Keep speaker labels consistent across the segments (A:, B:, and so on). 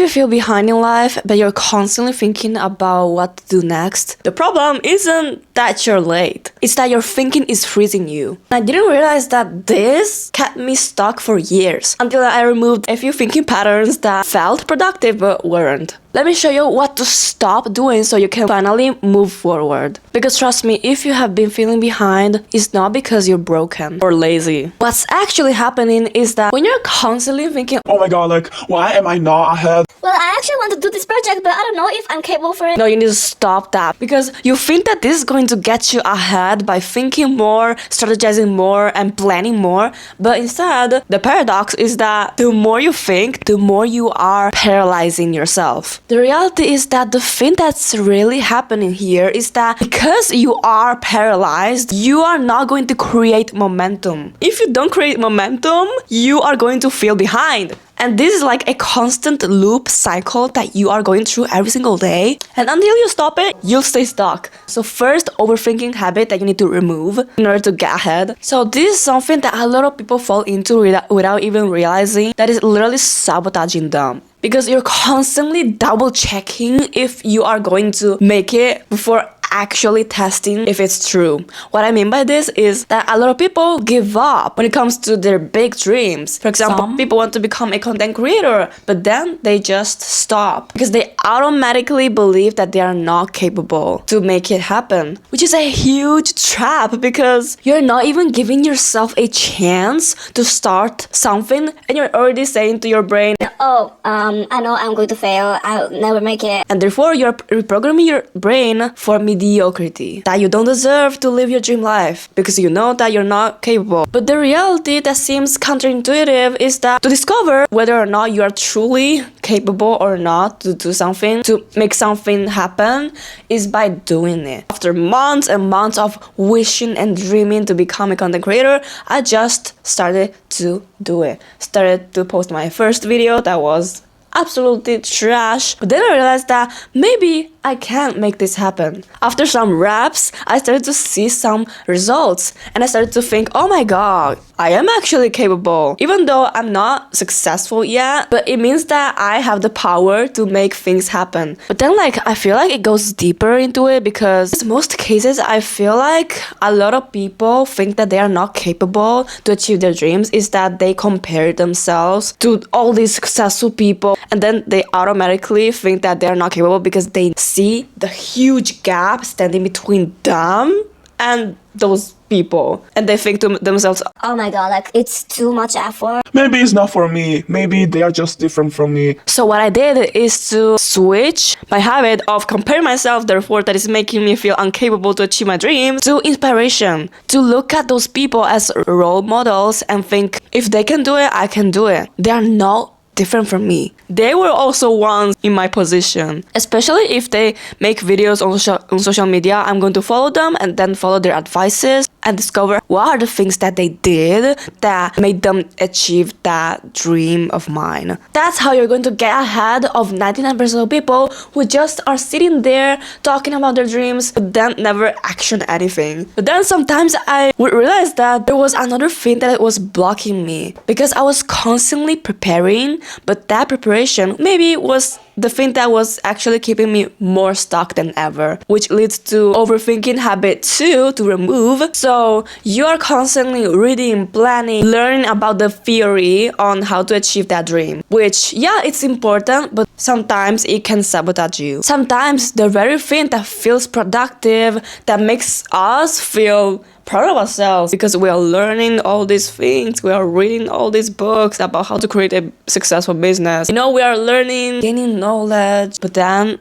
A: you feel behind in life, but you're constantly thinking about what to do next, the problem isn't that you're late. It's that your thinking is freezing you. I didn't realize that this kept me stuck for years until I removed a few thinking patterns that felt productive but weren't. Let me show you what to stop doing so you can finally move forward. Because trust me, if you have been feeling behind, it's not because you're broken or lazy. What's actually happening is that when you're constantly thinking,
B: oh my god, like, why am I not ahead?
C: Well, I actually want to do this project, but I don't know if I'm capable for it.
A: no, you need to stop that. Because you think that this is going to get you ahead by thinking more, strategizing more, and planning more. But instead, the paradox is that the more you think, the more you are paralyzing yourself. The reality is that the thing that's really happening here is that because you are paralyzed, you are not going to create momentum. If you don't create momentum, you are going to feel behind. And this is like a constant loop cycle that you are going through every single day. And until you stop it, you'll stay stuck. So first, overthinking habit that you need to remove in order to get ahead. So this is something that a lot of people fall into without even realizing that is literally sabotaging them. Because you're constantly double checking if you are going to make it before actually testing if it's true. What I mean by this is that a lot of people give up when it comes to their big dreams. For example, people want to become a content creator, but then they just stop because they automatically believe that they are not capable to make it happen, which is a huge trap because you're not even giving yourself a chance to start something and you're already saying to your brain,
C: oh, I know I'm going to fail, I'll never make it.
A: And therefore you're reprogramming your brain for mediocrity, that you don't deserve to live your dream life because you know that you're not capable. But the reality that seems counterintuitive is that to discover whether or not you are truly capable or not to do something, to make something happen, is by doing it. After months and months of wishing and dreaming to become a content creator, I just started to do it. Started to post my first video that was absolutely trash, but then I realized that maybe I can make this happen. After some reps, I started to see some results and I started to think, oh my god, I am actually capable. Even though I'm not successful yet, but it means that I have the power to make things happen. But then I feel like it goes deeper into it because in most cases I feel like a lot of people think that they are not capable to achieve their dreams is that they compare themselves to all these successful people and then they automatically think that they are not capable because they see the huge gap standing between them and those people, and they think to themselves,
C: oh my god, like it's too much effort.
B: Maybe it's not for me. Maybe they are just different from me.
A: So what I did is to switch my habit of comparing myself, therefore that is making me feel incapable to achieve my dreams, to inspiration, to look at those people as role models and think, if they can do it, I can do it. They are not different from me. They were also once in my position. Especially if they make videos on social media, I'm going to follow them and then follow their advices and discover what are the things that they did that made them achieve that dream of mine. That's how you're going to get ahead of 99% of people who just are sitting there talking about their dreams but then never action anything. But then sometimes I would realize that there was another thing that was blocking me because I was constantly preparing, but that preparation maybe was the thing that was actually keeping me more stuck than ever, which leads to overthinking habit 2 to remove. So you are constantly reading, planning, learning about the theory on how to achieve that dream, which yeah, it's important, but sometimes it can sabotage you. Sometimes the very thing that feels productive, that makes us feel proud of ourselves because we are learning all these things, we are reading all these books about how to create a successful business. You know, we are learning, gaining knowledge, but then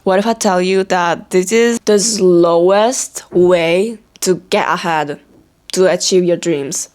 A: what if I tell you that this is the slowest way to get ahead, to achieve your dreams?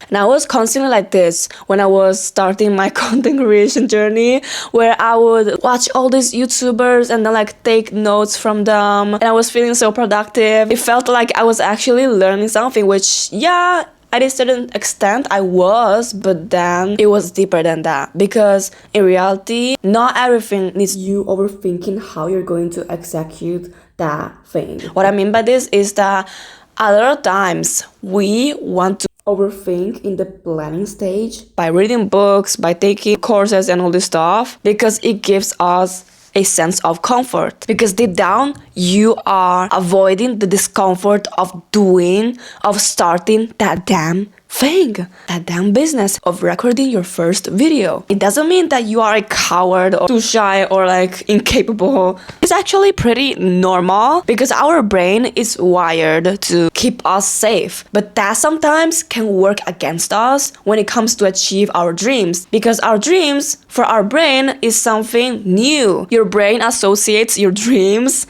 A: And I was constantly like this when I was starting my content creation journey, where I would watch all these YouTubers and then take notes from them, and I was feeling so productive. It felt like I was actually learning something, which yeah, at a certain extent I was, but then it was deeper than that, because in reality not everything needs you overthinking how you're going to execute that thing. What I mean by this is that a lot of times we want to overthink in the planning stage by reading books, by taking courses and all this stuff, because it gives us a sense of comfort. Because deep down, you are avoiding the discomfort of starting that damn thing, that damn business of recording your first video. It doesn't mean that you are a coward or too shy or like incapable. It's actually pretty normal because our brain is wired to keep us safe. But that sometimes can work against us when it comes to achieve our dreams, because our dreams for our brain is something new. Your brain associates your dreams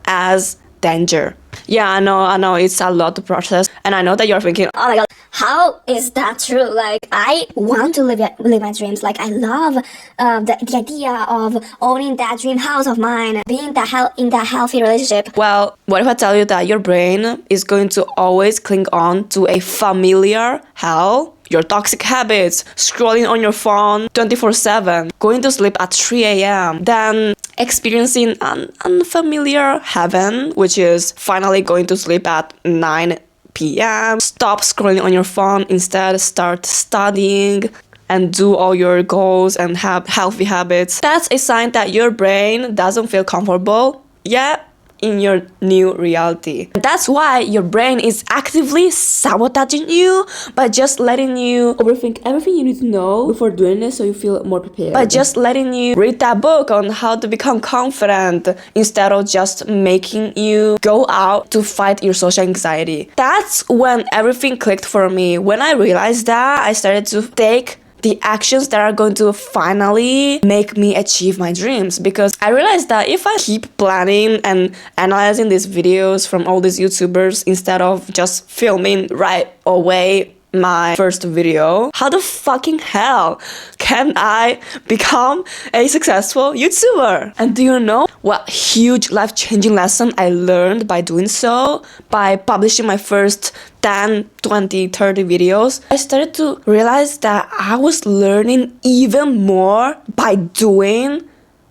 A: as danger. Yeah, I know, it's a lot to process, and I know that you're thinking,
C: Oh my god, how is that true? Like, I want to live my dreams. Like, I love the idea of owning that dream house of mine, being in that healthy relationship.
A: well, what if I tell you that your brain is going to always cling on to a familiar hell? Your toxic habits, scrolling on your phone 24/7, going to sleep at 3 a.m., then experiencing an unfamiliar heaven, which is finally going to sleep at 9 p.m. Stop scrolling on your phone, instead start studying and do all your goals and have healthy habits. That's a sign that your brain doesn't feel comfortable yet in your new reality. That's why your brain is actively sabotaging you by just letting you overthink everything you need to know before doing it so you feel more prepared. By just letting you read that book on how to become confident instead of just making you go out to fight your social anxiety. That's when everything clicked for me. When I realized that, I started to take the actions that are going to finally make me achieve my dreams, because I realized that if I keep planning and analyzing these videos from all these YouTubers instead of just filming right away my first video, how the fucking hell can I become a successful YouTuber? And do you know what huge life-changing lesson I learned by doing so? By publishing my first 10, 20, 30 videos, I started to realize that I was learning even more by doing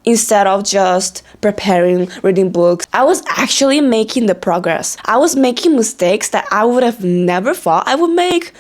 A: instead of just preparing, reading books. I was actually making the progress. I was making mistakes that I would have never thought I would make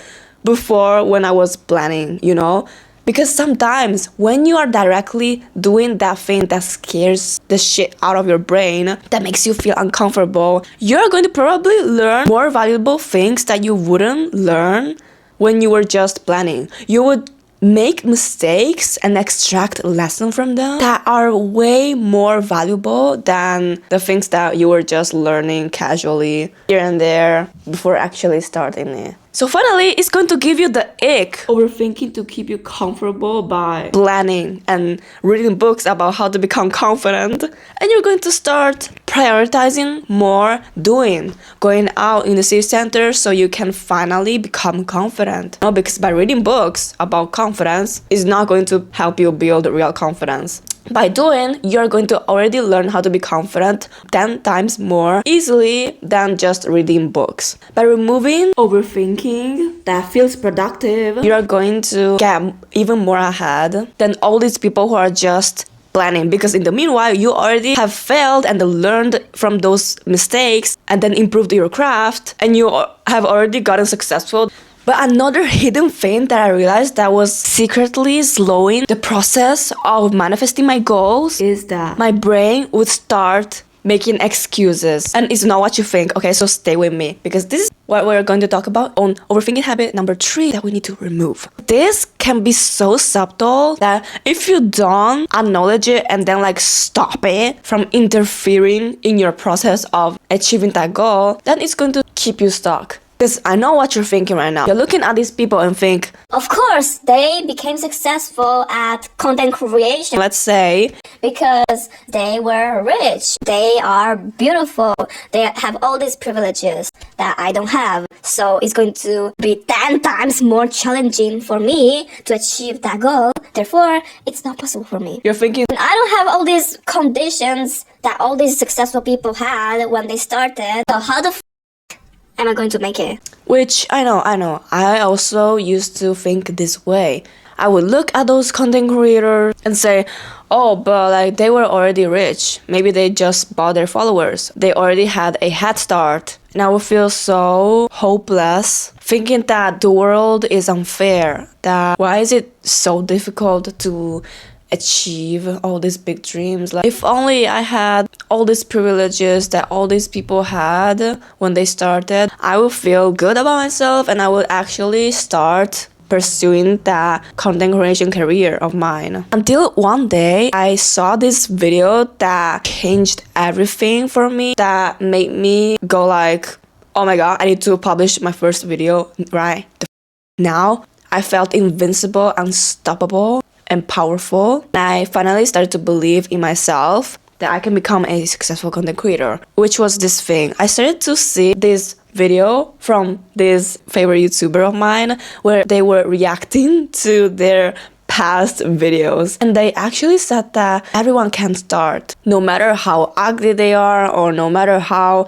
A: before when I was planning, you know? Because sometimes when you are directly doing that thing that scares the shit out of your brain, that makes you feel uncomfortable, you're going to probably learn more valuable things that you wouldn't learn when you were just planning. You would make mistakes and extract a lesson from them that are way more valuable than the things that you were just learning casually here and there before actually starting it. So finally, it's going to give you the ick overthinking to keep you comfortable by planning and reading books about how to become confident, and you're going to start prioritizing more doing, going out in the city center so you can finally become confident. No, because by reading books about confidence is not going to help you build real confidence. By doing, you're going to already learn how to be confident 10 times more easily than just reading books. By removing overthinking that feels productive, you're going to get even more ahead than all these people who are just planning, because in the meanwhile you already have failed and learned from those mistakes and then improved your craft, and you have already gotten successful. But another hidden thing that I realized that was secretly slowing the process of manifesting my goals is that my brain would start making excuses. And it's not what you think, okay? So stay with me, because this is what we're going to talk about on overthinking habit number 3 that we need to remove. This can be so subtle that if you don't acknowledge it and then like stop it from interfering in your process of achieving that goal, then it's going to keep you stuck. Because I know what you're thinking right now. You're looking at these people and think,
C: Of course, they became successful at content creation.
A: let's say,
C: Because they were rich, they are beautiful, they have all these privileges that I don't have. So it's going to be 10 times more challenging for me to achieve that goal. Therefore, it's not possible for me.
A: you're thinking,
C: I don't have all these conditions that all these successful people had when they started. So how the am I going to make it?
A: which I know. I also used to think this way. I would look at those content creators and say, oh, but like they were already rich. Maybe they just bought their followers. They already had a head start And I would feel so hopeless, thinking that the world is unfair, that why is it so difficult to achieve all these big dreams. Like, if only I had all these privileges that all these people had when they started, I would feel good about myself and I would actually start pursuing that content creation career of mine. Until one day I saw this video that changed everything for me, that made me go like, oh my god, I need to publish my first video right now. I felt invincible, unstoppable, and powerful. I finally started to believe in myself that I can become a successful content creator, which was this thing. I started to see this video from this favorite YouTuber of mine where they were reacting to their past videos, and they actually said that everyone can start, no matter how ugly they are, or no matter how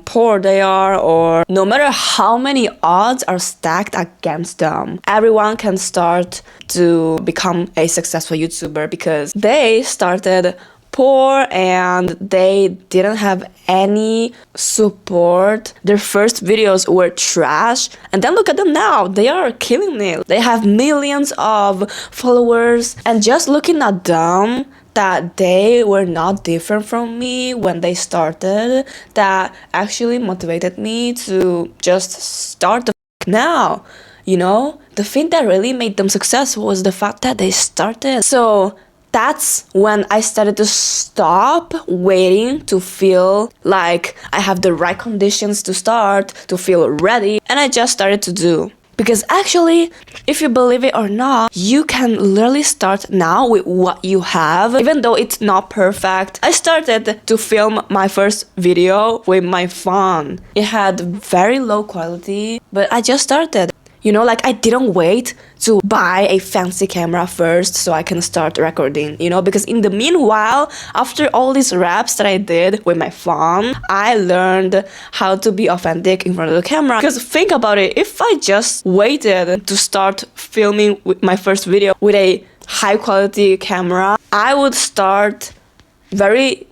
A: poor they are, or no matter how many odds are stacked against them. Everyone can start to become a successful YouTuber because they started poor and they didn't have any support. Their first videos were trash, and then look at them now. They are killing it. They have millions of followers, and just looking at them, that they were not different from me when they started, that actually motivated me to just start the now. You know, the thing that really made them successful was the fact that they started. So that's when I started to stop waiting to feel like I have the right conditions to start, to feel ready, and I just started to do. Because actually, if you believe it or not, you can literally start now with what you have, even though it's not perfect. I started to film my first video with my phone. It had very low quality, but I just started. You know, like, I didn't wait to buy a fancy camera first so I can start recording, you know, because in the meanwhile, after all these raps that I did with my phone, I learned how to be authentic in front of the camera. Because think about it, if I just waited to start filming with my first video with a high quality camera, I would start very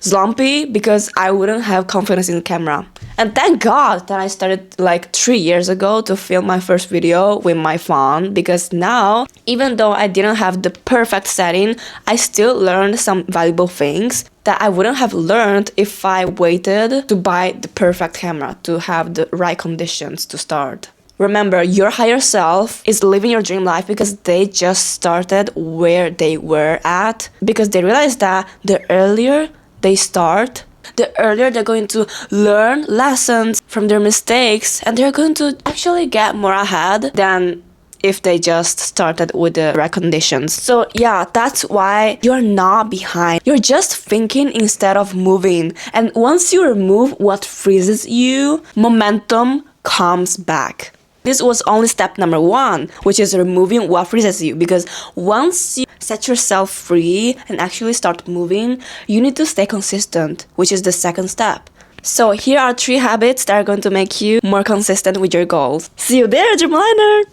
A: slumpy because I wouldn't have confidence in the camera. And thank God that I started like 3 years ago to film my first video with my phone, because now, even though I didn't have the perfect setting, I still learned some valuable things that I wouldn't have learned if I waited to buy the perfect camera, to have the right conditions to start. Remember, your higher self is living your dream life because they just started where they were at, because they realized that the earlier they start, the earlier they're going to learn lessons from their mistakes, and they're going to actually get more ahead than if they just started with the right conditions. So yeah, that's why you're not behind. You're just thinking instead of moving. And once you remove what freezes you, momentum comes back. This was only step number 1, which is removing what freezes you, because once you set yourself free and actually start moving, you need to stay consistent, which is the second step. So here are 3 habits that are going to make you more consistent with your goals. See you there, Dreamliner!